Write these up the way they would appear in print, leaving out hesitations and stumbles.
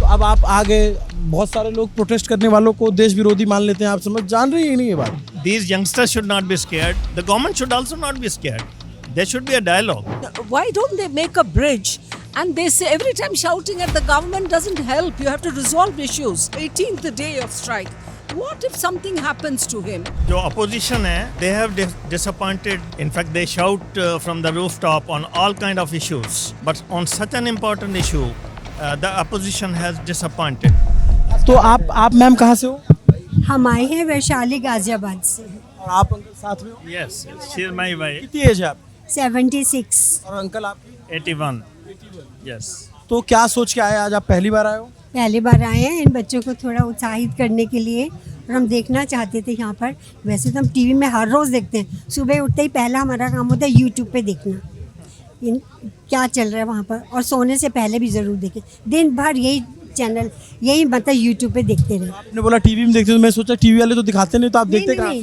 अब आप आ गए, बहुत सारे लोग प्रोटेस्ट करने वालों को देश विरोधी मान लेते हैं, आप समझ जान रही ही नहीं ये बात। These youngsters should not be scared. The government should also not be scared. There should be a dialogue. Why don't they make a bridge? And they say every time shouting at the government doesn't help. You have to resolve issues. 18th day of strike. What if something happens to him? जो opposition है, they have disappointed. In fact, they shout from the rooftop on all kind of issues. But on such an important issue, the opposition has disappointed. तो आप ma'am कहाँ से हो? हम आए हैं वैशाली गाजियाबाद से। और आप अंकल साथ में हो? Yes, she is my wife. कितनी एज है आप? 76। और अंकल आपकी? 81. Yes. तो क्या सोच के आए आज, आप पहली बार आए हो? पहली बार आए हैं इन बच्चों को थोड़ा उत्साहित करने के लिए, और हम देखना चाहते थे यहाँ पर। वैसे तो हम टीवी में हर रोज़ देखते हैं, सुबह उठते ही पहला हमारा काम होता है यूट्यूब पे देखना इन क्या चल रहा है वहाँ पर, और सोने से पहले भी ज़रूर देखें। दिन भर यही चैनल, यही मतलब यूट्यूब पे देखते रहे। आपने बोला टीवी में देखते हो, तो मैं सोचा टीवी वाले तो दिखाते नहीं, तो आप देखते कहाँ?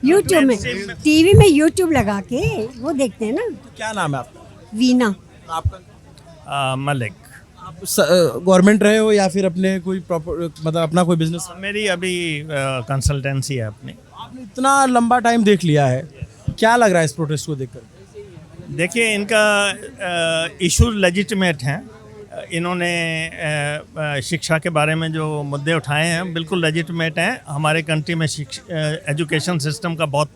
यूट्यूब में टीवी में यूट्यूब लगा के वो देखते हैं ना। क्या नाम है आपका? वीना। आपका? मलिक. आप गवर्नमेंट रहे हो या फिर अपने कोई प्रॉपर मतलब अपना कोई बिजनेस? मेरी अभी कंसल्टेंसी है अपनी. आपने इतना लंबा टाइम देख लिया है, क्या लग रहा है इस प्रोटेस्ट को देखकर? देखिए, इनका इशूज लेजिटिमेट हैं. इन्होंने शिक्षा के बारे में जो मुद्दे उठाए हैं बिल्कुल लेजिटिमेट हैं. हमारे कंट्री में एजुकेशन सिस्टम का बहुत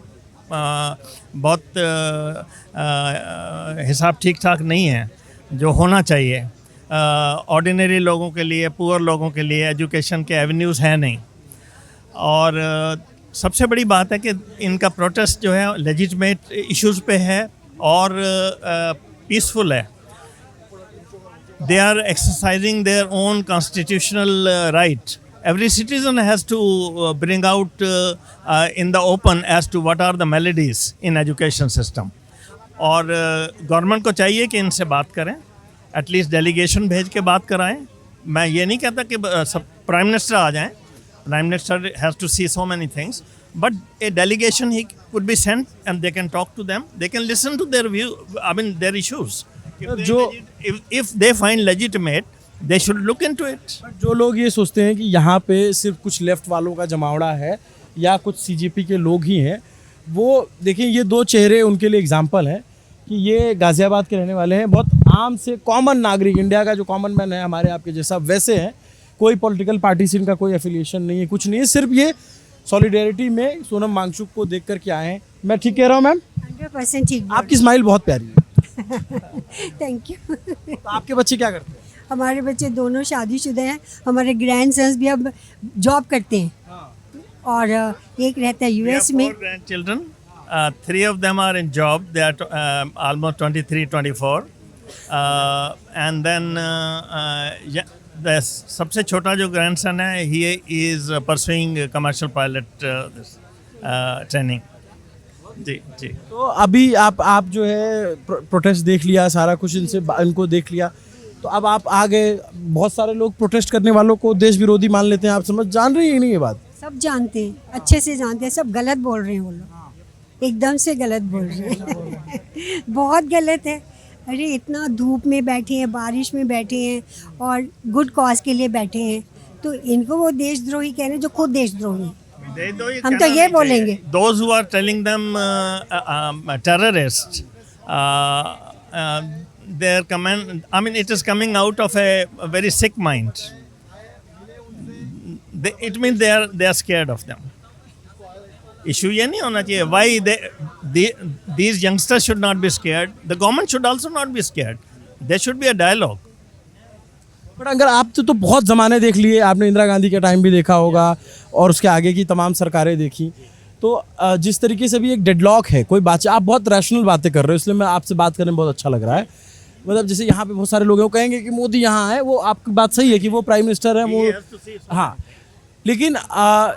हिसाब ठीक ठाक नहीं है जो होना चाहिए. ऑर्डिनरी लोगों के लिए, पुअर लोगों के लिए एजुकेशन के एवेन्यूज़ हैं नहीं. और सबसे बड़ी बात है कि इनका प्रोटेस्ट जो है लेजिटिमेट इश्यूज़ पे है और पीसफुल है. They are exercising their own constitutional right. Every citizen has to bring out in the open as to what are the maladies in education system. और गवर्नमेंट को चाहिए कि इनसे बात करें, एटलीस्ट डेलीगेशन भेज के बात कराएं. मैं ये नहीं कहता कि सब प्राइम मिनिस्टर आ जाएं. Prime minister has to see so many things, but a delegation he could be sent and they can talk to them. They can listen to their view, I mean their issues. If they find legitimate, they should look into it. जो लोग ये सोचते हैं कि यहाँ पे सिर्फ कुछ लेफ्ट वालों का जमावड़ा है या कुछ सीजेपी के लोग ही हैं, वो देखिए ये दो चेहरे उनके लिए एग्जाम्पल हैं कि ये गाज़ियाबाद के रहने वाले हैं, बहुत आम से कॉमन नागरिक, इंडिया का जो कॉमन मैन है हमारे आपके जैसा वैसे हैं. कोई पॉलिटिकल पार्टी से इनका कोई एफिलिएशन नहीं है, कुछ नहीं है. सिर्फ ये सॉलिडेरिटी में सोनम वांगचुक को देख कर के आए हैं. मैं ठीक कह रहा हूँ मैम? 100% ठीक। आपकी स्माइल बहुत प्यारी है. Thank you. तो आपके बच्चे क्या करते हैं? हमारे बच्चे दोनों शादीशुदा हैं। हमारे ग्रैंड सन्स भी अब जॉब करते हैं, और एक रहता है यूएस में. 4 grandchildren. 3 of them are in job. They are almost 23, 24. And then the सबसे छोटा जो grandson है, he is pursuing commercial pilot training. जी जी. तो अभी आप जो है प्रोटेस्ट देख लिया, सारा कुछ इनको देख लिया, तो अब आप आ गए, बहुत सारे लोग प्रोटेस्ट करने वालों को देश विरोधी मान लेते हैं, आप समझ जान रही ही नहीं ये बात? सब जानते हैं, अच्छे से जानते हैं. सब गलत बोल रहे हैं वो लोग, एकदम से गलत बोल रहे हैं. बहुत गलत है. अरे इतना धूप में बैठे हैं, बारिश में बैठे हैं और गुड कॉज के लिए बैठे हैं, तो इनको वो देशद्रोही कह रहे हैं जो खुद देशद्रोही हैं. हम तो ये बोलेंगे. Those who are telling them terrorists, their comment, I mean, it is coming out of a very sick mind. It means they are scared of them. Issue ये नहीं होना चाहिए. Why these youngsters should not be scared. The government should also not be scared. There should be a dialogue. But अगर आप तो बहुत ज़माने देख लिए, आपने इंदिरा गांधी का टाइम भी देखा होगा और उसके आगे की तमाम सरकारें देखी, तो जिस तरीके से भी एक डेडलॉक है, कोई बात, आप बहुत रैशनल बातें कर रहे हो, इसलिए मैं आपसे बात करने में बहुत अच्छा लग रहा है. मतलब जैसे यहाँ पे बहुत सारे लोग हैं, वो कहेंगे कि मोदी यहाँ है, वो आपकी बात सही है कि वो प्राइम मिनिस्टर है, वो हाँ, लेकिन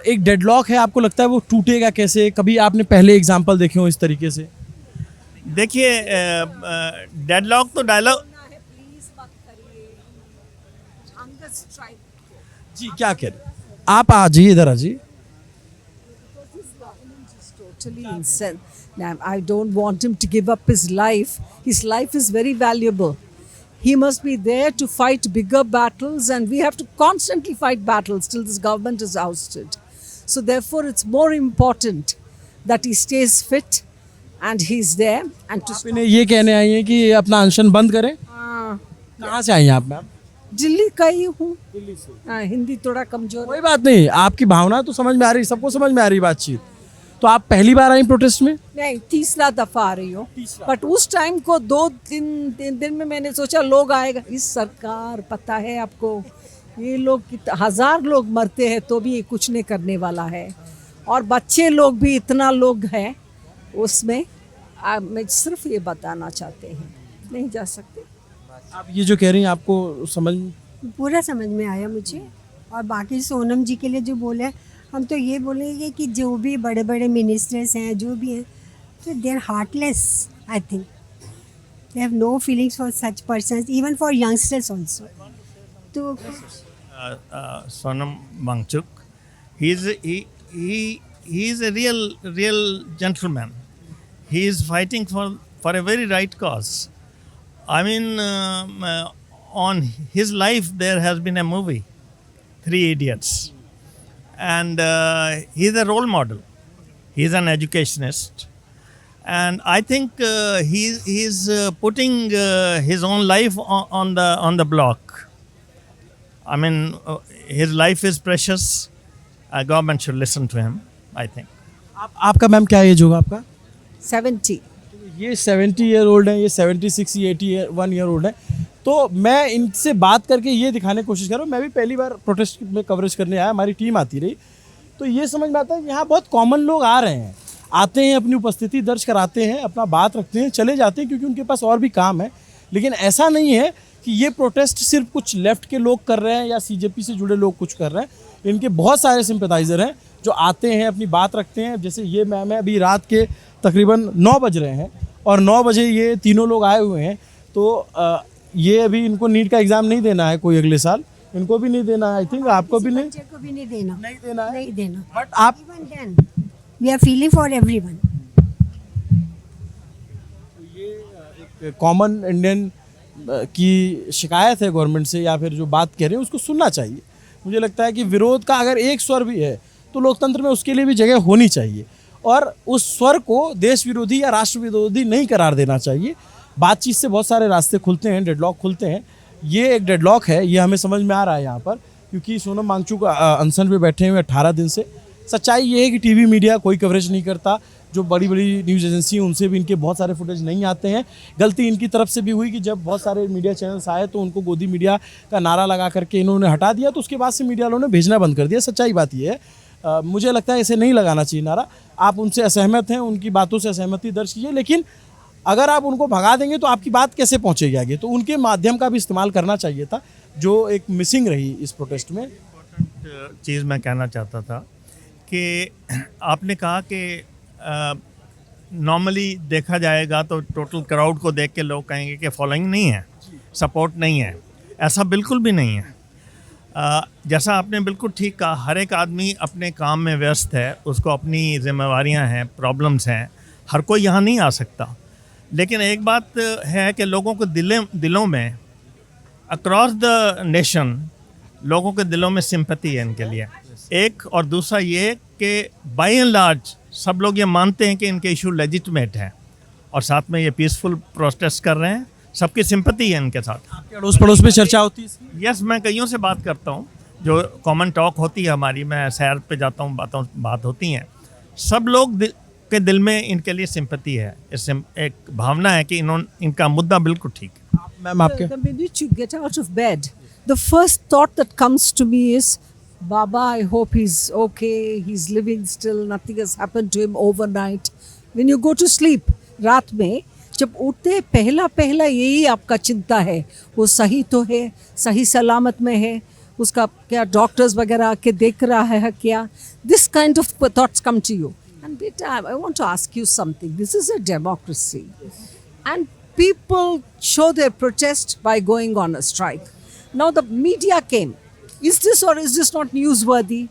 एक डेडलॉक है, आपको लगता है वो टूटेगा कैसे? कभी आपने पहले एग्जाम्पल देखे हो इस तरीके से? देखिए, डेडलॉक तो डायलॉग. जी क्या कह रहे आप? आ जाइए, इधर आ जाइए. Totally insane. I don't want him to give up his life. His life is very valuable. He must be there to fight bigger battles, and we have to constantly fight battles till this government is ousted. So, therefore, it's more important that he stays fit and he's there. And to आप इन्हें ये कहने आई हैं कि अपना अनशन बंद करें? कहाँ से आई हैं आप मैम? दिल्ली का ही हूँ, हिंदी थोड़ा कमजोर है। कोई बात नहीं, आपकी भावना तो समझ में आ रही, सबको समझ में आ रही बातचीत। तो आप पहली बार आई प्रोटेस्ट में? नहीं, तीसरा दफा आ रही हूँ, बट उस टाइम को 2-3 दिन में मैंने सोचा लोग आएगा। इस सरकार, पता है आपको, ये लोग 1000 लोग मरते हैं तो भी ये कुछ नहीं करने वाला है, और बच्चे लोग भी इतना लोग हैं उसमें। मैं सिर्फ ये बताना चाहते हैं, नहीं जा सकते। आप ये जो कह रही हैं आपको समझ पूरा समझ में आया मुझे। और बाकी सोनम जी के लिए जो बोले, हम तो ये बोलेंगे कि जो भी बड़े बड़े मिनिस्टर्स हैं, जो भी हैं, तो they are heartless. I think they have no feelings for such persons, even for youngsters also. तो Sonam Wangchuk, he is a real gentleman. He is fighting for a very right cause. I mean, on his life there has been a movie, Three Idiots, and he is a role model. He is an educationist, and I think he is putting his own life on the block. I mean, his life is precious. Government should listen to him, I think. आपका ma'am क्या as होगा आपका? 70। ये 70 year old है, ये 76 81 year old है। तो मैं इनसे बात करके ये दिखाने की कोशिश कर रहा हूँ, मैं भी पहली बार प्रोटेस्ट में कवरेज करने आया, हमारी टीम आती रही, तो ये समझ में आता है कि यहाँ बहुत कॉमन लोग आ रहे हैं, आते हैं, अपनी उपस्थिति दर्ज कराते हैं, अपना बात रखते हैं, चले जाते हैं, क्योंकि उनके पास और भी काम है। लेकिन ऐसा नहीं है कि ये प्रोटेस्ट सिर्फ कुछ लेफ्ट के लोग कर रहे हैं या CJP से जुड़े लोग कुछ कर रहे हैं। इनके बहुत सारे सिंपैथाइज़र हैं जो आते हैं, अपनी बात रखते हैं। जैसे ये मैम है, अभी रात के तकरीबन 9 बज रहे हैं और 9 बजे ये तीनों लोग आए हुए हैं। तो ये अभी इनको नीट का एग्ज़ाम नहीं देना है कोई अगले साल, इनको भी नहीं देना है, आई थिंक आपको भी नहीं, बच्चे को भी नहीं देना, नहीं देना है, नहीं देना। बट आप Even then, we are feeling for everyone. एक कॉमन इंडियन की शिकायत है गवर्नमेंट से, या फिर जो बात कह रहे हैं उसको सुनना चाहिए। मुझे लगता है कि विरोध का अगर एक स्वर भी है तो लोकतंत्र में उसके लिए भी जगह होनी चाहिए, और उस स्वर को देश विरोधी या राष्ट्र विरोधी नहीं करार देना चाहिए। बातचीत से बहुत सारे रास्ते खुलते हैं, डेडलॉक खुलते हैं। ये एक डेडलॉक है, ये हमें समझ में आ रहा है यहाँ पर, क्योंकि सोनम वांगचुक अनशन पे बैठे हुए 18 दिन से। सच्चाई ये है कि टीवी मीडिया कोई कवरेज नहीं करता, जो बड़ी बड़ी न्यूज़ एजेंसी हैं उनसे भी इनके बहुत सारे फुटेज नहीं आते हैं। गलती इनकी तरफ से भी हुई कि जब बहुत सारे मीडिया चैनल्स आए तो उनको गोदी मीडिया का नारा लगा करके इन्होंने हटा दिया, तो उसके बाद से मीडिया वालों ने भेजना बंद कर दिया। सच्चाई बात ये है, मुझे लगता है इसे नहीं लगाना चाहिए नारा। आप उनसे असहमत हैं, उनकी बातों से असहमति दर्ज कीजिए, लेकिन अगर आप उनको भगा देंगे तो आपकी बात कैसे पहुँचेगी आगे? तो उनके माध्यम का भी इस्तेमाल करना चाहिए था, जो एक मिसिंग रही इस प्रोटेस्ट में। इम्पोर्टेंट चीज़ मैं कहना चाहता था कि आपने कहा कि नॉर्मली देखा जाएगा तो टोटल क्राउड को देख के लोग कहेंगे कि फॉलोइंग नहीं है, सपोर्ट नहीं है। ऐसा बिल्कुल भी नहीं है। जैसा आपने बिल्कुल ठीक कहा, हर एक आदमी अपने काम में व्यस्त है, उसको अपनी जिम्मेवारियां हैं, प्रॉब्लम्स हैं, हर कोई यहाँ नहीं आ सकता। लेकिन एक बात है कि लोगों के दिलों में, अक्रॉस द नेशन, लोगों के दिलों में सिंपैथी है इनके लिए। एक और दूसरा ये कि बाय एंड लार्ज सब लोग ये मानते हैं कि इनके इशू लेजिटिमेट हैं, और साथ में ये पीसफुल प्रोटेस्ट कर रहे हैं, सबकी सिंपैथी है इनके साथ। आपके अड़ोस पड़ोस में चर्चा होती है इसकी? यस, मैं कईयों से बात करता हूँ, जो कॉमन टॉक होती है हमारी, मैं सैर पे जाता हूँ, बात होती हैं। सब लोग के दिल में इनके लिए सिंपैथी है, एक भावना है कि इनका मुद्दा बिल्कुल ठीक है। मैम आपके The minute you get out of bed, the first thought that comes to me is, Baba, I hope he's okay, he's living still, nothing has happened to him overnight. When you go to sleep, रात में जब उठते हैं, पहला यही आपका चिंता है, वो सही तो है, सही सलामत में है, उसका क्या डॉक्टर्स वगैरह आके देख रहा है क्या? This kind of thoughts come to you. And beta, I want to ask you something. This is a democracy. And people show their protest by going on a strike. Now the media came. Is this or is this not newsworthy?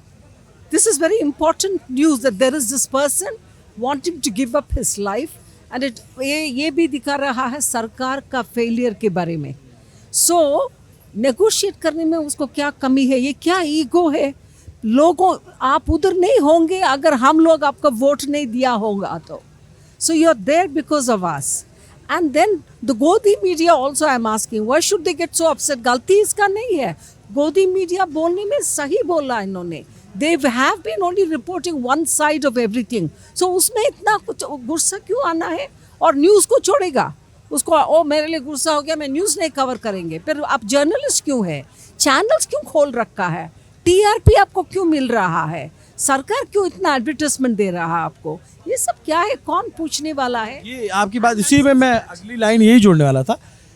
This is very important news that there is this person wanting to give up his life, and ये भी दिखा रहा है सरकार का failure के बारे में। सो नेगोशिएट करने में उसको क्या कमी है, ये क्या ईगो है? लोगों, आप उधर नहीं होंगे अगर हम लोग आपका वोट नहीं दिया होगा तो. So you're there because of us. And then the Godi media also, I'm asking, why should they get so upset? गलती इसका नहीं है. Godi media बोलने में सही बोला इन्होंने. They have been only reporting one side of everything. So उसमें इतना कुछ गुस्सा क्यों आना है? और न्यूज़ को छोड़ेगा. उसको ओ मेरे लिए गुस्सा हो गया, मैं न्यूज़ नहीं कवर करेंगे. फिर आप जर्नलिस्ट क्यों है? चैनल्स क्यों खोल रखा है? टीआरपी आपको क्यों मिल रहा है? सरकार क्यों इतना एडवर्टाइजमेंट दे रहा है आपको? ये सब क्या है? कौन पूछने वाला है? ये आपकी बात, इसी में मैं अगली लाइन यही जोड़ने वाला था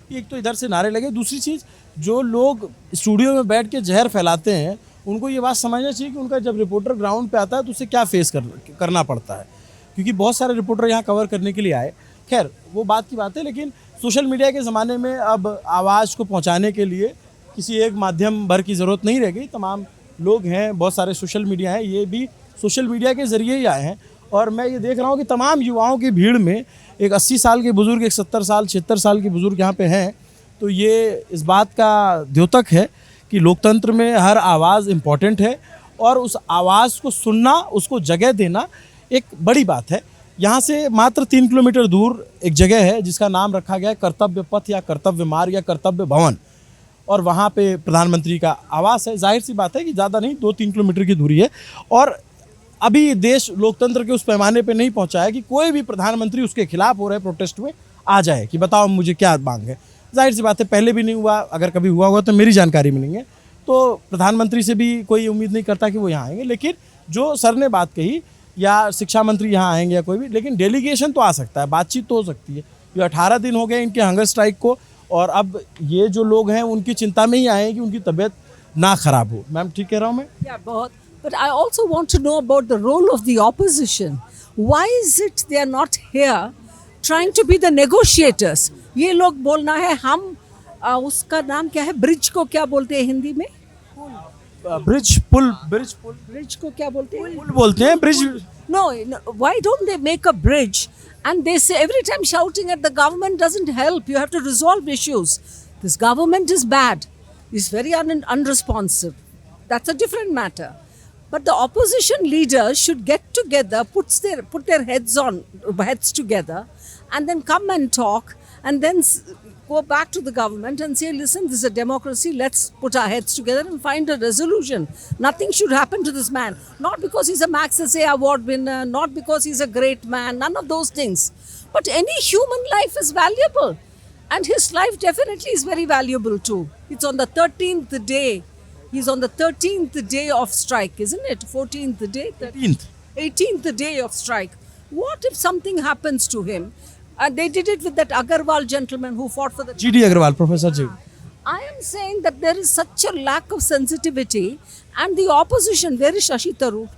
कि एक तो इधर से नारे लगे, दूसरी चीज़ जो लोग स्टूडियो में बैठ के जहर फैलाते हैं उनको ये बात समझना चाहिए कि उनका जब रिपोर्टर ग्राउंड पे आता है तो उसे क्या फेस करना पड़ता है, क्योंकि बहुत सारे रिपोर्टर यहाँ कवर करने के लिए आए. खैर वो बात की बात है, लेकिन सोशल मीडिया के ज़माने में अब आवाज़ को पहुँचाने के लिए किसी एक माध्यम भर की ज़रूरत नहीं रह गई. तमाम लोग हैं, बहुत सारे सोशल मीडिया हैं, ये भी सोशल मीडिया के ज़रिए ही आए हैं. और मैं ये देख रहा हूँ कि तमाम युवाओं की भीड़ में एक 80 साल के बुज़ुर्ग, एक 70 साल 76 साल के बुज़ुर्ग यहाँ पे हैं. तो ये इस बात का द्योतक है कि लोकतंत्र में हर आवाज़ इम्पॉर्टेंट है और उस आवाज़ को सुनना, उसको जगह देना एक बड़ी बात है. यहाँ से मात्र 3 किलोमीटर दूर एक जगह है जिसका नाम रखा गया है कर्तव्य पथ या कर्तव्य मार्ग या कर्तव्य भवन, और वहाँ पे प्रधानमंत्री का आवास है. जाहिर सी बात है कि ज़्यादा नहीं, 2-3 किलोमीटर की दूरी है. और अभी देश लोकतंत्र के उस पैमाने पे नहीं पहुँचा है कि कोई भी प्रधानमंत्री उसके खिलाफ हो रहे प्रोटेस्ट में आ जाए कि बताओ मुझे क्या मांग है. जाहिर सी बात है, पहले भी नहीं हुआ, अगर कभी हुआ होगा तो मेरी जानकारी में नहीं है. तो प्रधानमंत्री से भी कोई उम्मीद नहीं करता कि वो यहाँ आएंगे. लेकिन जो सर ने बात कही, या शिक्षा मंत्री यहाँ आएंगे या कोई भी, लेकिन डेलीगेशन तो आ सकता है, बातचीत तो हो सकती है. ये 18 दिन हो गए इनके हंगर स्ट्राइक को, और अब ये जो लोग हैं उनकी चिंता में ही आए हैं कि उनकी तबीयत ना खराब हो. मैम ठीक कह रहा हूँ मैं? Yeah, बहुत. But I also want to know about the role of the opposition. Why is it they are not here trying to be the negotiators? ये लोग बोलना है हम उसका नाम क्या है, ब्रिज को क्या बोलते हैं हिंदी में? ब्रिज पुल, ब्रिज पुल, ब्रिज को क्या बोलते हैं? पुल बोलते हैं, bridge. No, why don't they make a bridge? And they say every time shouting at the government doesn't help. You have to resolve issues. This government is bad. It's very unresponsive. That's a different matter. But the opposition leaders should get together, put their heads together, and then come and talk, and then go back to the government and say, listen, this is a democracy, let's put our heads together and find a resolution. Nothing should happen to this man. Not because he's a Max Essay Award winner, not because he's a great man, none of those things. But any human life is valuable. And his life definitely is very valuable too. It's on the 13th day. He's on the 13th day of strike, isn't it? 14th day? 18th day of strike. What if something happens to him? They did it with that Agarwal gentleman who fought for the... GD Agarwal, Professor G. I am saying that there is such a lack of sensitivity, and the opposition, where is Shashi Tharoor,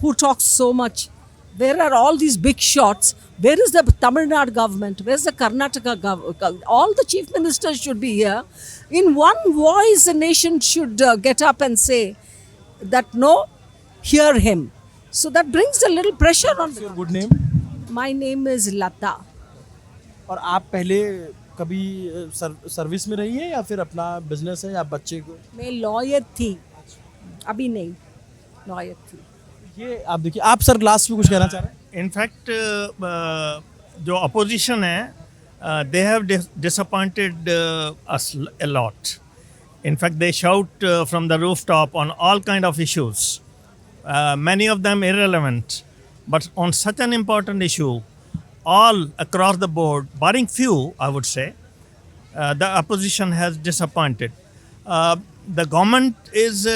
who talks so much? Where are all these big shots? Where is the Tamil Nadu government? Where is the Karnataka government? All the chief ministers should be here. In one voice, the nation should get up and say that no, hear him. So that brings a little pressure on What's your good name? My name is Lata. और आप पहले कभी service में रही हैं या फिर अपना बिजनेस है या बच्चे को? मैं लॉयर थी, अभी नहीं, लॉयर थी. ये आप देखिए, आप सर लास्ट में कुछ कहना चाह रहे हैं? इनफैक्ट जो अपोजिशन है, they have disappointed us a lot. In fact, they shout from the rooftop on all kind of issues, many of them irrelevant. But on such an important issue, all across the board, barring few, I would say, the opposition has disappointed. The government is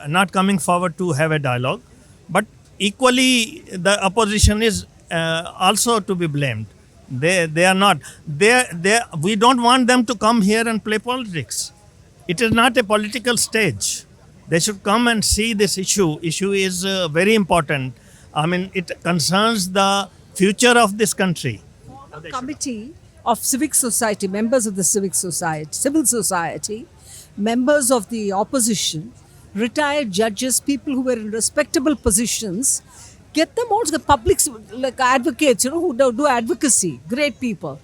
not coming forward to have a dialogue, but equally the opposition is also to be blamed. They are not. We don't want them to come here and play politics. It is not a political stage. They should come and see this issue. Issue is very important. I mean, it concerns the future of this country. A committee of civic society, members of the civic society, civil society, members of the opposition, retired judges, people who were in respectable positions, get them all, the public, like advocates, who do advocacy, great people.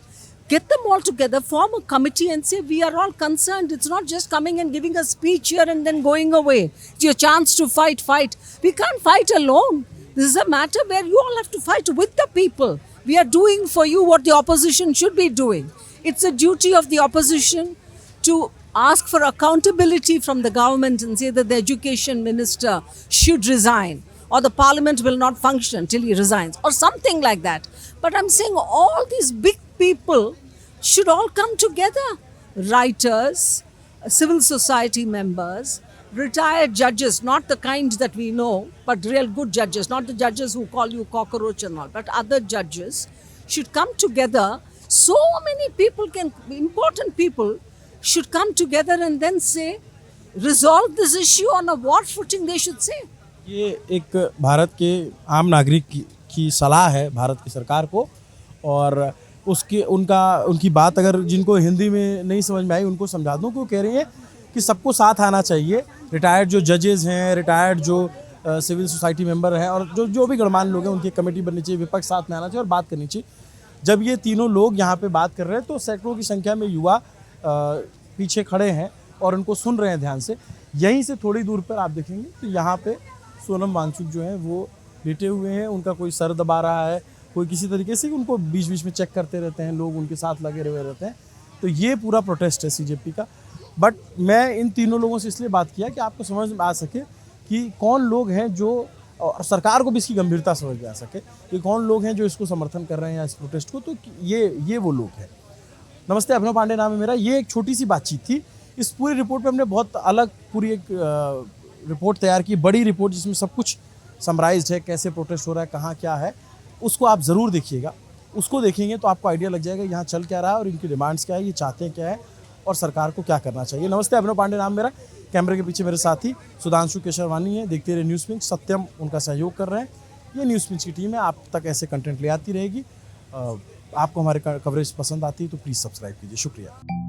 Get them all together, form a committee and say, we are all concerned. It's not just coming and giving a speech here and then going away. It's your chance to fight. We can't fight alone. This is a matter where you all have to fight with the people. We are doing for you what the opposition should be doing. It's a duty of the opposition to ask for accountability from the government and say that the education minister should resign, or the parliament will not function till he resigns, or something like that. But I'm saying all these big people should all come together. Writers, civil society members, retired judges, not the kind that we know, but real good judges, not the judges who call you cockroach and all, but other judges should come together. So many people important people should come together and then say, resolve this issue on a war footing, they should say. ये एक भारत के आम नागरिक की सलाह है भारत की सरकार को, और उनकी बात अगर जिनको हिंदी में नहीं समझ में आई उनको समझा दूं कि वो कह रही है कि सबको साथ आना चाहिए। रिटायर्ड जो जजेस हैं, रिटायर्ड जो सिविल सोसाइटी मेंबर हैं, और जो भी गणमान्य लोग हैं, उनकी कमेटी बननी चाहिए, विपक्ष साथ में आना चाहिए और बात करनी चाहिए। जब ये तीनों लोग यहाँ पे बात कर रहे हैं तो सैकड़ों की संख्या में युवा पीछे खड़े हैं और उनको सुन रहे हैं ध्यान से। यहीं से थोड़ी दूर पर आप देखेंगे तो यहाँ पे सोनम वांगचुक जो हैं वो लेटे हुए हैं, उनका कोई सर दबा रहा है, कोई किसी तरीके से उनको बीच बीच में चेक करते रहते हैं, लोग उनके साथ लगे हुए रहते हैं। तो ये पूरा प्रोटेस्ट है CJP का। बट मैं इन तीनों लोगों से इसलिए बात किया कि आपको समझ में आ सके कि कौन लोग हैं जो, और सरकार को भी इसकी गंभीरता समझ में आ सके कि कौन लोग हैं जो इसको समर्थन कर रहे हैं या इस प्रोटेस्ट को। तो ये वो लोग हैं। नमस्ते, अभिनव पांडे नाम है मेरा। ये एक छोटी सी बातचीत थी। इस पूरी रिपोर्ट पे हमने बहुत अलग पूरी एक रिपोर्ट तैयार की, बड़ी रिपोर्ट जिसमें सब कुछ समराइज्ड है, कैसे प्रोटेस्ट हो रहा है, कहाँ क्या है। उसको आप ज़रूर देखिएगा। उसको देखेंगे तो आपको आइडिया लग जाएगा यहाँ चल क्या रहा है और इनकी डिमांड्स क्या है, ये चाहते हैं क्या है और सरकार को क्या करना चाहिए। नमस्ते, अभिनव पांडे नाम मेरा। कैमरे के पीछे मेरे साथी सुधांशु केशरवानी है। देखते रहे न्यूज़ पिंच, सत्यम उनका सहयोग कर रहे हैं। ये न्यूज़ पिंच की टीम है, आप तक ऐसे कंटेंट ले आती रहेगी। आपको हमारे कवरेज पसंद आती है तो प्लीज़ सब्सक्राइब कीजिए। शुक्रिया।